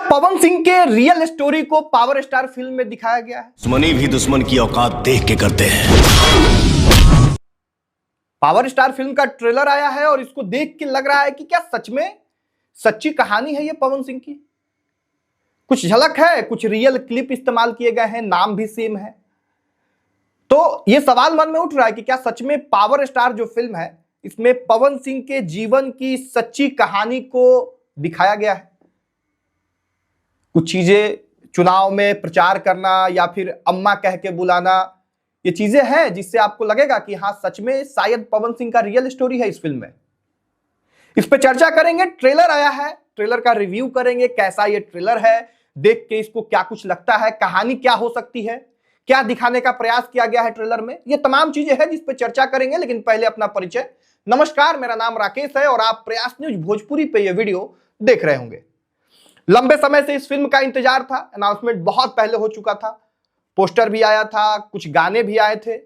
पवन सिंह के real story को power star film में दिखाया गया है। दुश्मनी भी दुश्मन की औकात देख के करते हैं। पावर स्टार फिल्म का ट्रेलर आया है और इसको देख के लग रहा है कि क्या सच में सच्ची कहानी है ये पवन सिंह की। कुछ झलक है, कुछ रियल क्लिप इस्तेमाल किए गए हैं, नाम भी सेम है। तो ये सवाल मन में उठ रहा है कि क्या सच में पावर स्टार जो फिल्म है इसमें पवन सिंह के जीवन की सच्ची कहानी को दिखाया गया है। कुछ चीजें चुनाव में प्रचार करना या फिर अम्मा कह के बुलाना, ये चीजें हैं जिससे आपको लगेगा कि हाँ सच में शायद पवन सिंह का रियल स्टोरी है इस फिल्म में। इस पे चर्चा करेंगे। ट्रेलर आया है, ट्रेलर का रिव्यू करेंगे, कैसा ये ट्रेलर है, देख के इसको क्या कुछ लगता है, कहानी क्या हो सकती है, क्या दिखाने का प्रयास किया गया है ट्रेलर में, ये तमाम चीजें हैं जिस पे चर्चा करेंगे। लेकिन पहले अपना परिचय। नमस्कार, मेरा नाम राकेश है और आप प्रयास न्यूज भोजपुरी पे ये वीडियो देख रहे होंगे। लंबे समय से इस फिल्म का इंतजार था, अनाउंसमेंट बहुत पहले हो चुका था, पोस्टर भी आया था, कुछ गाने भी आए थे,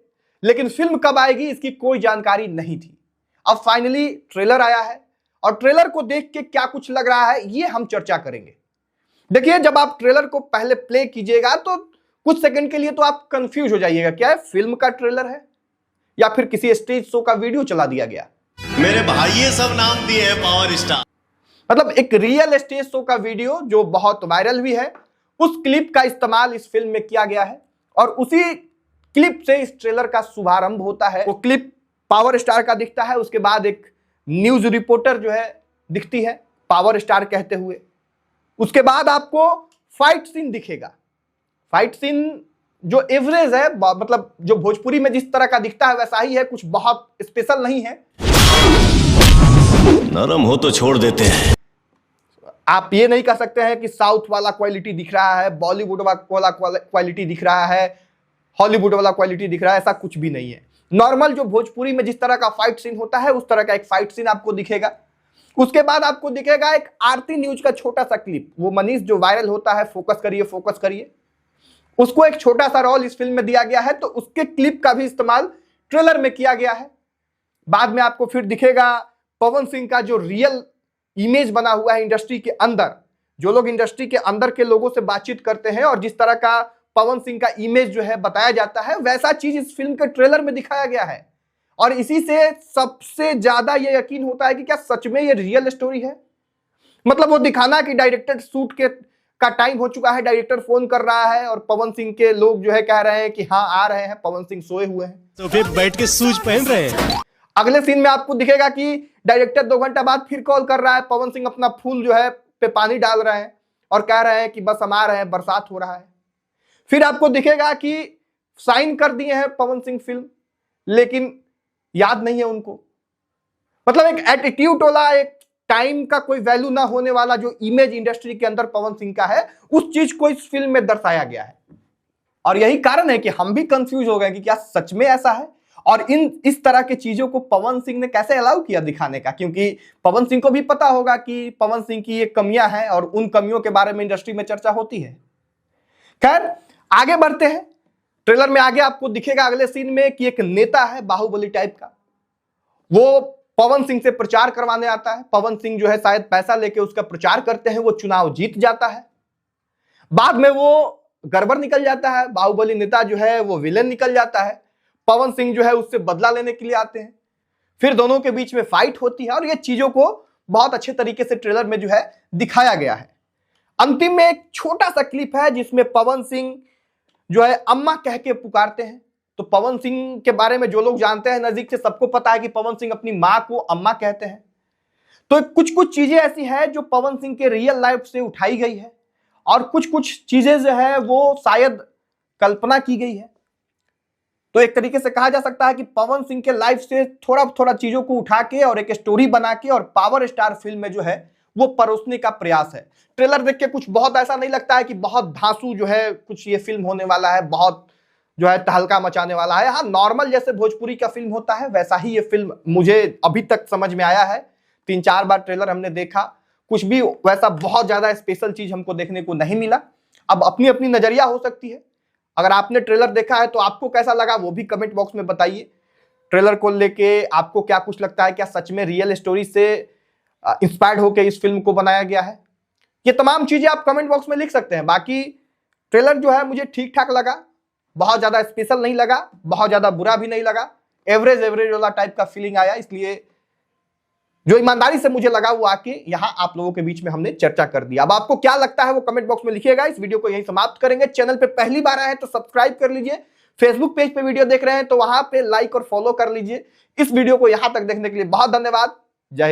लेकिन फिल्म कब आएगी इसकी कोई जानकारी नहीं थी। अब फाइनली ट्रेलर आया है और ट्रेलर को देख के क्या कुछ लग रहा है ये हम चर्चा करेंगे। देखिए, जब आप ट्रेलर को पहले प्ले कीजिएगा तो कुछ सेकंड के लिए तो आप कंफ्यूज हो जाइएगा, क्या है फिल्म का ट्रेलर है या फिर किसी स्टेज शो का वीडियो चला दिया गया। मेरे भाई ये सब नाम दिए हैं पावर स्टार। मतलब एक रियल स्टेज शो का वीडियो जो बहुत वायरल भी है, उस क्लिप का इस्तेमाल इस फिल्म में किया गया है और उसी क्लिप से इस ट्रेलर का शुभारंभ होता है। वो क्लिप पावर स्टार का दिखता है, उसके बाद एक न्यूज रिपोर्टर जो है दिखती है पावर स्टार कहते हुए, उसके बाद आपको फाइट सीन दिखेगा। फाइट सीन जो एवरेज है, मतलब जो भोजपुरी में जिस तरह का दिखता है वैसा ही है, कुछ बहुत स्पेशल नहीं है। नरम हो तो छोड़ देते हैं। आप ये नहीं कह सकते हैं कि साउथ वाला क्वालिटी दिख रहा है, बॉलीवुड वाला क्वालिटी दिख रहा है, हॉलीवुड वाला क्वालिटी दिख रहा है, ऐसा कुछ भी नहीं है। नॉर्मल जो भोजपुरी में जिस तरह का फाइट सीन होता है उस तरह का एक फाइट सीन आपको दिखेगा। उसके बाद आपको दिखेगा एक आरती न्यूज का छोटा सा क्लिप, वो मनीष जो वायरल होता है, फोकस करिए फोकस करिए, उसको एक छोटा सा रोल इस फिल्म में दिया गया है, तो उसके क्लिप का भी इस्तेमाल ट्रेलर में किया गया है। बाद में आपको फिर दिखेगा पवन सिंह का जो रियल इमेज बना हुआ है इंडस्ट्री के अंदर, जो लोग इंडस्ट्री के अंदर के लोगों से बातचीत करते हैं और जिस तरह का पवन सिंह का इमेज जो है बताया जाता है, वैसा चीज इस फिल्म के ट्रेलर में दिखाया गया है। और इसी से सबसे ज्यादा ये यकीन होता है कि क्या सच में ये रियल स्टोरी है। मतलब वो दिखाना कि डायरेक्टर शूट का टाइम हो चुका है, डायरेक्टर फोन कर रहा है और पवन सिंह के लोग जो है कह रहे हैं कि हाँ आ रहे हैं, पवन सिंह सोए हुए हैं तो फिर बैठ के सूज पहन रहे हैं। अगले सीन में आपको दिखेगा कि डायरेक्टर 2 घंटा बाद फिर कॉल कर रहा है, पवन सिंह अपना फूल जो है पे पानी डाल रहे हैं और कह रहे हैं कि बस हम आ रहे हैं, बरसात हो रहा है। फिर आपको दिखेगा कि साइन कर दिए हैं पवन सिंह फिल्म, लेकिन याद नहीं है उनको। मतलब एक एटीट्यूड वाला, एक टाइम का कोई वैल्यू ना होने वाला जो इमेज इंडस्ट्री के अंदर पवन सिंह का है, उस चीज को इस फिल्म में दर्शाया गया है। और यही कारण है कि हम भी कंफ्यूज हो गए कि क्या सच में ऐसा है और इस तरह की चीजों को पवन सिंह ने कैसे अलाउ किया दिखाने का, क्योंकि पवन सिंह को भी पता होगा कि पवन सिंह की ये कमियां हैं और उन कमियों के बारे में इंडस्ट्री में चर्चा होती है। खैर आगे बढ़ते हैं। ट्रेलर में आगे आपको दिखेगा अगले सीन में कि एक नेता है बाहुबली टाइप का, वो पवन सिंह से प्रचार करवाने आता है। पवन सिंह जो है शायद पैसा लेके उसका प्रचार करते हैं, वो चुनाव जीत जाता है। बाद में वो गड़बड़ निकल जाता है, बाहुबली नेता जो है वो विलेन निकल जाता है। पवन सिंह जो है उससे बदला लेने के लिए आते हैं, फिर दोनों के बीच में फाइट होती है और ये चीजों को बहुत अच्छे तरीके से ट्रेलर में जो है दिखाया गया है। अंतिम में एक छोटा सा क्लिप है जिसमें पवन सिंह जो है अम्मा कह के पुकारते हैं। तो पवन सिंह के बारे में जो लोग जानते हैं नजदीक से, सबको पता है कि पवन सिंह अपनी मां को अम्मा कहते हैं। तो कुछ कुछ चीजें ऐसी है जो पवन सिंह के रियल लाइफ से उठाई गई है और कुछ कुछ चीजें जो है वो शायद कल्पना की गई है। तो एक तरीके से कहा जा सकता है कि पवन सिंह के लाइफ से थोड़ा थोड़ा चीजों को उठा के और एक स्टोरी बना के और पावर स्टार फिल्म में जो है वो परोसने का प्रयास है। ट्रेलर देख के कुछ बहुत ऐसा नहीं लगता है कि बहुत धांसू जो है कुछ ये फिल्म होने वाला है, बहुत जो है तहलका मचाने वाला है। हाँ, नॉर्मल जैसे भोजपुरी का फिल्म होता है वैसा ही ये फिल्म मुझे अभी तक समझ में आया है। 3-4 बार ट्रेलर हमने देखा, कुछ भी वैसा बहुत ज्यादा स्पेशल चीज हमको देखने को नहीं मिला। अब अपनी अपनी नजरिया हो सकती है। अगर आपने ट्रेलर देखा है तो आपको कैसा लगा वो भी कमेंट बॉक्स में बताइए। ट्रेलर को लेके आपको क्या कुछ लगता है, क्या सच में रियल स्टोरी से इंस्पायर्ड होकर इस फिल्म को बनाया गया है। ये तमाम चीजें आप कमेंट बॉक्स में लिख सकते हैं। बाकी ट्रेलर जो है मुझे ठीक ठाक लगा, बहुत ज्यादा स्पेशल नहीं लगा, बहुत ज्यादा बुरा भी नहीं लगा, एवरेज एवरेज वाला टाइप का फीलिंग आया। इसलिए जो ईमानदारी से मुझे लगा वो आके यहां आप लोगों के बीच में हमने चर्चा कर दिया। अब आपको क्या लगता है वो कमेंट बॉक्स में लिखिएगा। इस वीडियो को यहीं समाप्त करेंगे। चैनल पे पहली बार आए हैं तो सब्सक्राइब कर लीजिए, फेसबुक पेज पे वीडियो देख रहे हैं तो वहां पे लाइक और फॉलो कर लीजिए। इस वीडियो को यहां तक देखने के लिए बहुत धन्यवाद। जय हिंद।